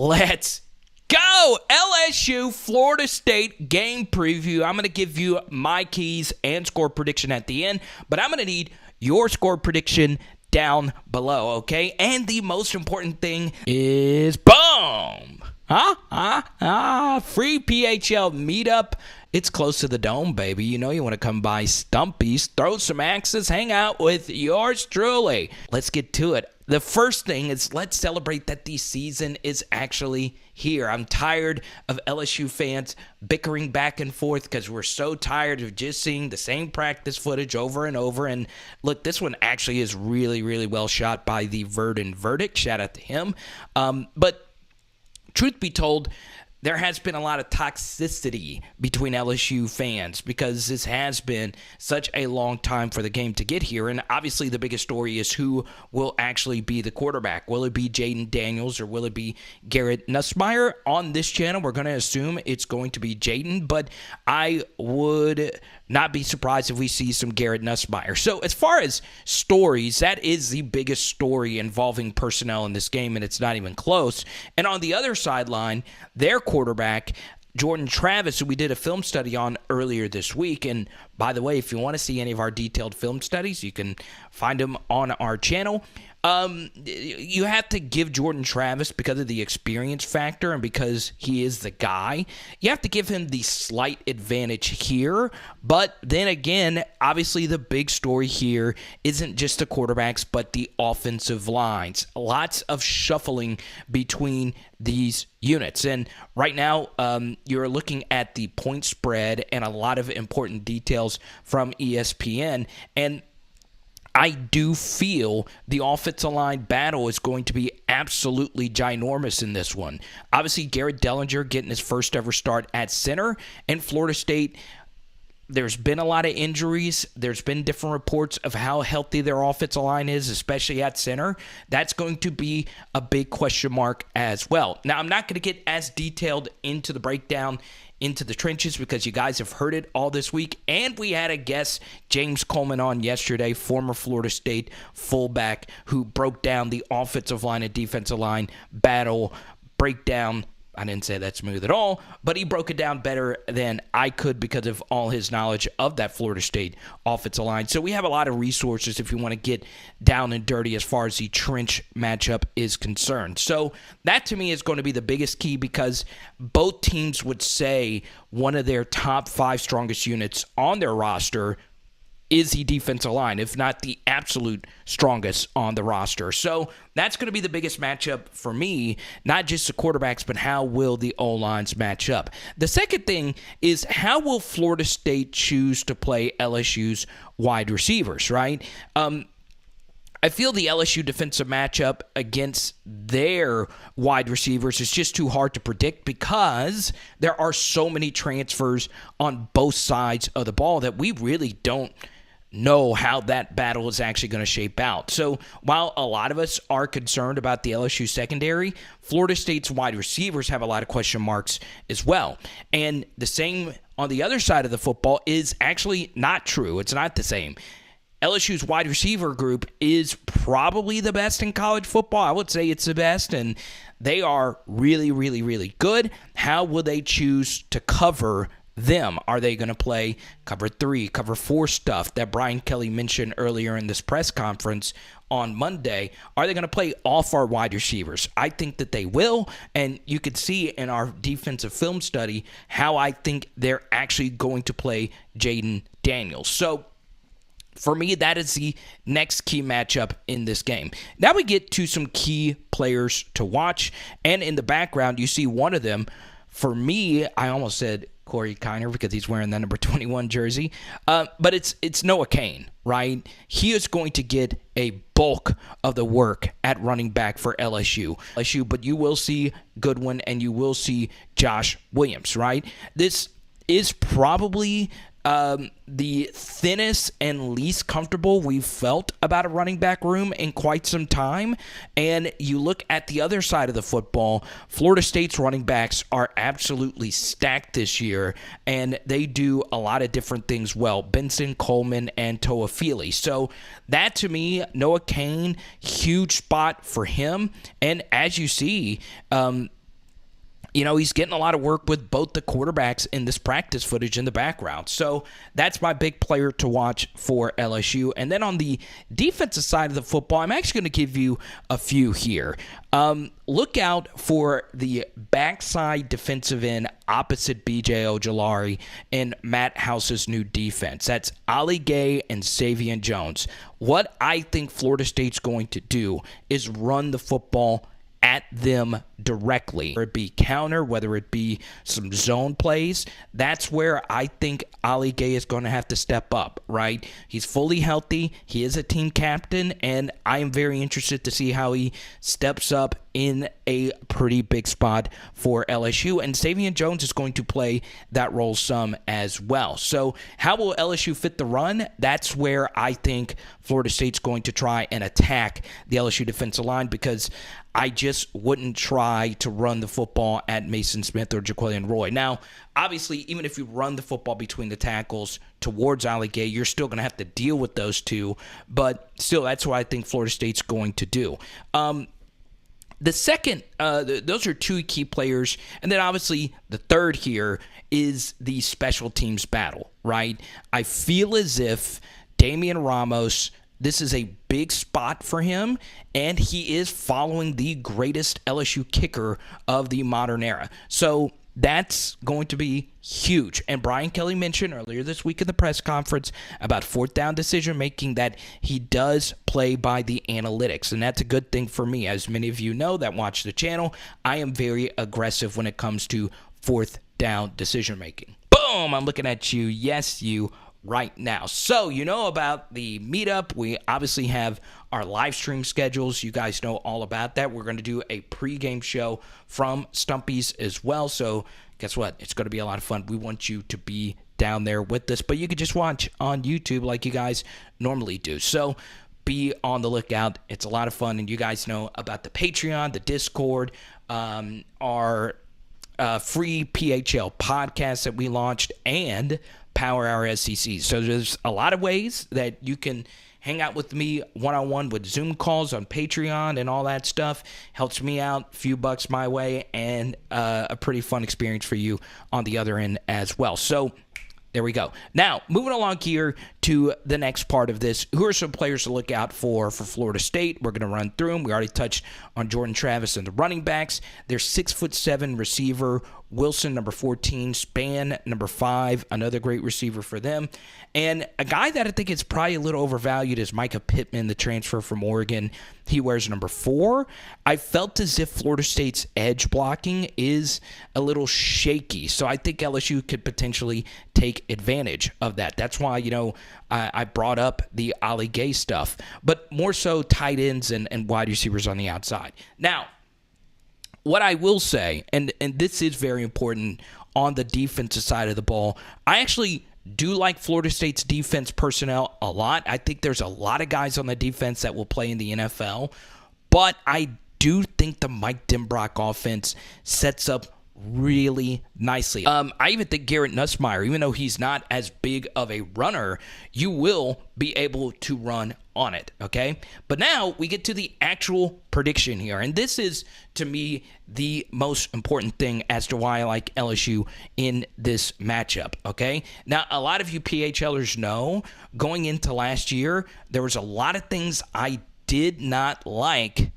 Let's go! LSU Florida State game preview. I'm going to give you my keys and score prediction at the end, but I'm going to need your score prediction down below, okay? And the most important thing is boom! Free PHL Meet Up. It's close to the dome, baby. You know you want to come by Stumpy's, throw some axes, hang out with yours truly. Let's get to it. The first thing is let's celebrate that the season is actually here. I'm tired of LSU fans bickering back and forth because we're so tired of just seeing the same practice footage over and over. And look, this one actually is really, really well shot by the Verdon Verdict. Shout out to him. But truth be told, there has been a lot of toxicity between LSU fans because this has been such a long time for the game to get here. And obviously the biggest story is who will actually be the quarterback. Will it be Jaden Daniels or will it be Garrett Nussmeier? On this channel, we're going to assume it's going to be Jaden, but I would not be surprised if we see some Garrett Nussmeier. So as far as stories, that is the biggest story involving personnel in this game, and it's not even close. And on the other sideline, their quarterback, Jordan Travis, who we did a film study on earlier this week. And by the way, if you want to see any of our detailed film studies, you can find them on our channel. You have to give Jordan Travis, because of the experience factor and because he is the guy, you have to give him the slight advantage here. But then again, obviously the big story here isn't just the quarterbacks, but the offensive lines. Lots of shuffling between these units. And right now, you're looking at the point spread and a lot of important details from ESPN. And I do feel the offensive line battle is going to be absolutely ginormous in this one. Obviously, Garrett Dellinger getting his first ever start at center, and Florida State, there's been a lot of injuries. There's been different reports of how healthy their offensive line is, especially at center. That's going to be a big question mark as well. Now, I'm not going to get as detailed into the breakdown into the trenches because you guys have heard it all this week. And we had a guest, James Coleman, on yesterday, former Florida State fullback, who broke down the offensive line and defensive line battle breakdown. I didn't say that smooth at all, but he broke it down better than I could because of all his knowledge of that Florida State offensive line. So we have a lot of resources if you want to get down and dirty as far as the trench matchup is concerned. So that to me is going to be the biggest key because both teams would say one of their top 5 strongest units on their roster is the defensive line, if not the absolute strongest on the roster. So that's going to be the biggest matchup for me, not just the quarterbacks, but how will the O-lines match up. The second thing is how will Florida State choose to play LSU's wide receivers, right? I feel the LSU defensive matchup against their wide receivers is just too hard to predict because there are so many transfers on both sides of the ball that we really don't know how that battle is actually going to shape out. So while a lot of us are concerned about the LSU secondary, Florida State's wide receivers have a lot of question marks as well. And the same on the other side of the football is actually not true. It's not the same. LSU's wide receiver group is probably the best in college football. I would say it's the best, and they are really, really, really good. How will they choose to cover them? Are they going to play cover 3, cover 4 stuff that Brian Kelly mentioned earlier in this press conference on Monday? Are they going to play off our wide receivers? I think that they will, and you could see in our defensive film study how I think they're actually going to play Jaden Daniels. So for me, that is the next key matchup in this game. Now we get to some key players to watch, and in the background, you see one of them. For me, I almost said Corey Kiner because he's wearing the number 21 jersey, but it's Noah Cain, right? He is going to get a bulk of the work at running back for LSU, but you will see Goodwin and you will see Josh Williams, right? This is probably the thinnest and least comfortable we've felt about a running back room in quite some time. And you look at the other side of the football, Florida State's running backs are absolutely stacked this year, and they do a lot of different things well. Benson, Coleman, and Toafili. So that, to me, Noah Cain, huge spot for him. And as you see, He's getting a lot of work with both the quarterbacks in this practice footage in the background. So that's my big player to watch for LSU. And then on the defensive side of the football, I'm actually going to give you a few here. Look out for the backside defensive end opposite B.J. Ojolari and Matt House's new defense. That's Ali Gay and Savion Jones. What I think Florida State's going to do is run the football at them directly, whether it be counter, whether it be some zone plays. That's where I think Ali Gay is going to have to step up, right? He's fully healthy. He is a team captain, and I am very interested to see how he steps up in a pretty big spot for LSU. And Savion Jones is going to play that role some as well. So how will LSU fit the run? That's where I think Florida State's going to try and attack the LSU defensive line, because I just wouldn't try to run the football at Mason Smith or Jaquelin Roy. Now, obviously, even if you run the football between the tackles towards Ali Gay, you're still going to have to deal with those two. But still, that's what I think Florida State's going to do. The second, those are two key players. And then obviously the third here is the special teams battle, right? I feel as if Damian Ramos, this is a big spot for him, and he is following the greatest LSU kicker of the modern era. So that's going to be huge. And Brian Kelly mentioned earlier this week in the press conference about fourth down decision-making that he does play by the analytics, and that's a good thing for me. As many of you know that watch the channel, I am very aggressive when it comes to fourth down decision-making. Boom! I'm looking at you. Yes, you right now. So you know about the meetup. We obviously have our live stream schedules. You guys know all about that. We're going to do a pregame show from Stumpy's as well. So guess what? It's going to be a lot of fun. We want you to be down there with us, but you can just watch on YouTube like you guys normally do. So be on the lookout. It's a lot of fun, and you guys know about the Patreon, the Discord, our free PHL podcast that we launched, and Power Hour SEC. So there's a lot of ways that you can hang out with me one-on-one with Zoom calls on Patreon and all that stuff. Helps me out, a few bucks my way, and a pretty fun experience for you on the other end as well. So there we go. Now, moving along here to the next part of this. Who are some players to look out for Florida State? We're going to run through them. We already touched on Jordan Travis and the running backs. Their 6'7" receiver, Wilson, number 14, Span, number 5, another great receiver for them. And a guy that I think is probably a little overvalued is Micah Pittman, the transfer from Oregon. He wears number 4. I felt as if Florida State's edge blocking is a little shaky, so I think LSU could potentially take advantage of that. That's why, I brought up the Ali Gay stuff, but more so tight ends and wide receivers on the outside. Now, what I will say, and this is very important on the defensive side of the ball, I actually do like Florida State's defense personnel a lot. I think there's a lot of guys on the defense that will play in the NFL, but I do think the Mike Denbrock offense sets up really nicely. I even think Garrett Nussmeier, even though he's not as big of a runner, you will be able to run on it, okay? But now we get to the actual prediction here, and this is, to me, the most important thing as to why I like LSU in this matchup, okay? Now, a lot of you PHLers know, going into last year, there was a lot of things I did not like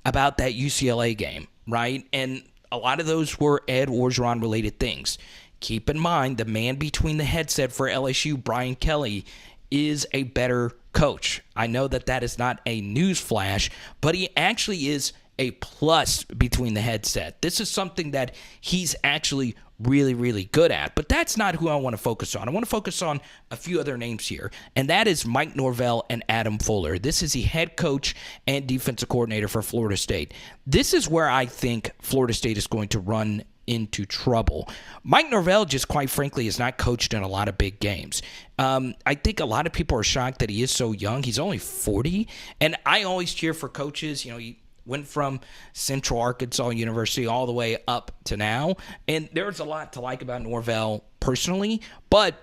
about that UCLA game, right? And a lot of those were Ed Orgeron-related things. Keep in mind, the man between the headset for LSU, Brian Kelly, is a better coach. I know that is not a news flash, but he actually is a plus between the headset. This is something that he's actually really, really good at. But that's not who I want to focus on. I want to focus on a few other names here, and that is Mike Norvell and Adam Fuller. This is the head coach and defensive coordinator for Florida State. This is where I think Florida State is going to run into trouble. Mike Norvell, just quite frankly, has not coached in a lot of big games. I think a lot of people are shocked that he is so young. He's only 40, and I always cheer for coaches. He went from Central Arkansas University all the way up to now, and there's a lot to like about Norvell personally, but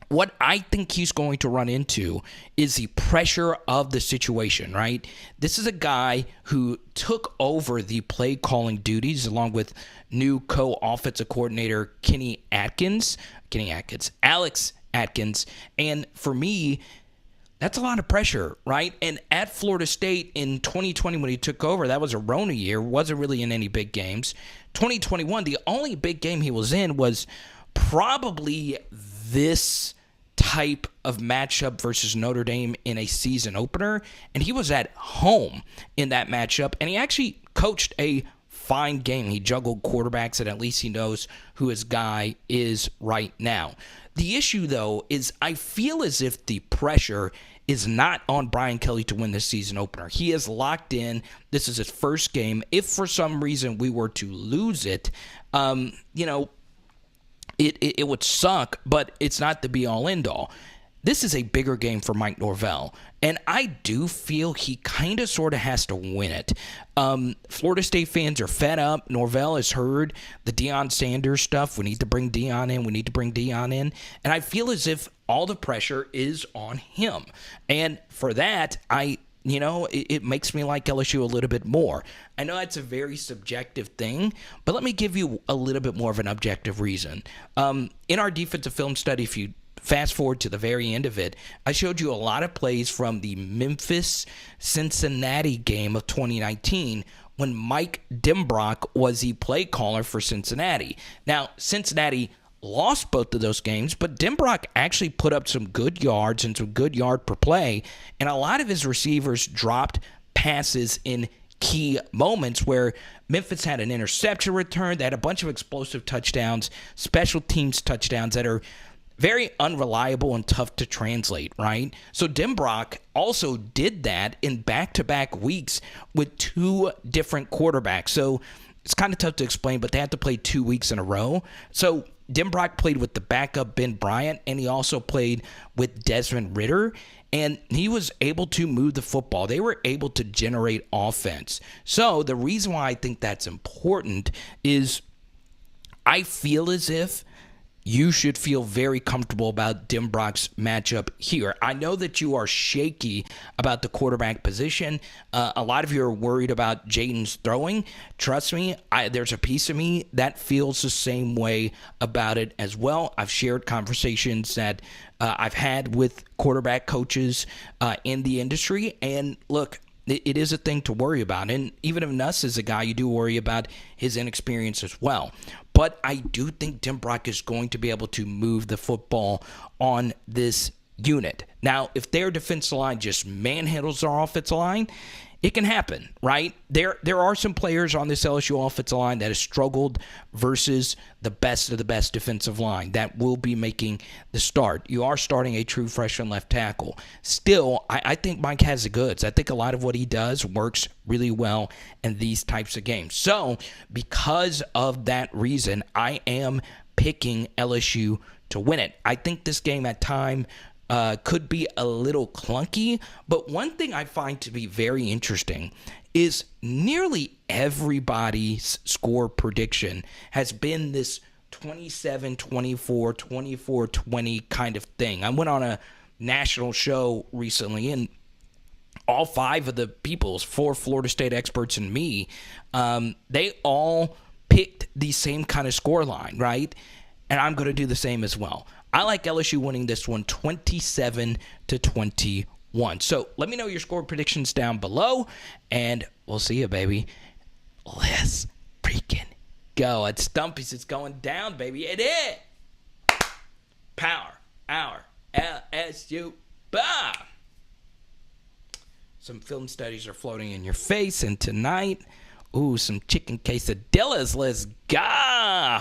what I think he's going to run into is the pressure of the situation, right? This is a guy who took over the play calling duties along with new co-offensive coordinator Alex Atkins. And for me, that's a lot of pressure, right? And at Florida State in 2020 when he took over, that was a Rona year, wasn't really in any big games. 2021, the only big game he was in was probably this type of matchup versus Notre Dame in a season opener, and he was at home in that matchup, and he actually coached a fine game. He juggled quarterbacks, and at least he knows who his guy is right now. The issue, though, is I feel as if the pressure is not on Brian Kelly to win this season opener. He is locked in. This is his first game. If for some reason we were to lose it, it would suck, but it's not the be-all, end-all. This is a bigger game for Mike Norvell, and I do feel he kind of sort of has to win it. Florida State fans are fed up. Norvell has heard the Deion Sanders stuff. We need to bring Deion in. And I feel as if all the pressure is on him. And for that, it makes me like LSU a little bit more. I know that's a very subjective thing, but let me give you a little bit more of an objective reason. In our defensive film study, if you fast forward to the very end of it, I showed you a lot of plays from the Memphis-Cincinnati game of 2019 when Mike Denbrock was the play caller for Cincinnati. Now, Cincinnati lost both of those games, but Denbrock actually put up some good yards and some good yard per play, and a lot of his receivers dropped passes in key moments where Memphis had an interception return. They had a bunch of explosive touchdowns, special teams touchdowns that are very unreliable and tough to translate, right? So Denbrock also did that in back-to-back weeks with two different quarterbacks. So it's kind of tough to explain, but they had to play 2 weeks in a row. So Denbrock played with the backup Ben Bryant, and he also played with Desmond Ridder, and he was able to move the football. They were able to generate offense. So the reason why I think that's important is I feel as if you should feel very comfortable about Denbrock's matchup here. I know that you are shaky about the quarterback position. A lot of you are worried about Jaden's throwing. Trust me, there's a piece of me that feels the same way about it as well. I've shared conversations that I've had with quarterback coaches in the industry, and look, it is a thing to worry about. And even if Nuss is a guy, you do worry about his inexperience as well. But I do think Denbrock is going to be able to move the football on this unit. Now, if their defensive line just manhandles our offensive line, it can happen, right? There are some players on this LSU offensive line that have struggled versus the best of the best defensive line that will be making the start. You are starting a true freshman left tackle. Still, I think Mike has the goods. I think a lot of what he does works really well in these types of games. So, because of that reason, I am picking LSU to win it. I think this game at time could be a little clunky, but one thing I find to be very interesting is nearly everybody's score prediction has been this 27-24, 24-20 kind of thing. I went on a national show recently, and all five of the people, 4 Florida State experts and me, they all picked the same kind of score line, right? And I'm going to do the same as well. I like LSU winning this one 27-21. So let me know your score predictions down below, and we'll see you, baby. Let's freaking go. At Stumpy's, it's going down, baby. It is. Power Hour LSU. Bah! Some film studies are floating in your face, and tonight, some chicken quesadillas. Let's go.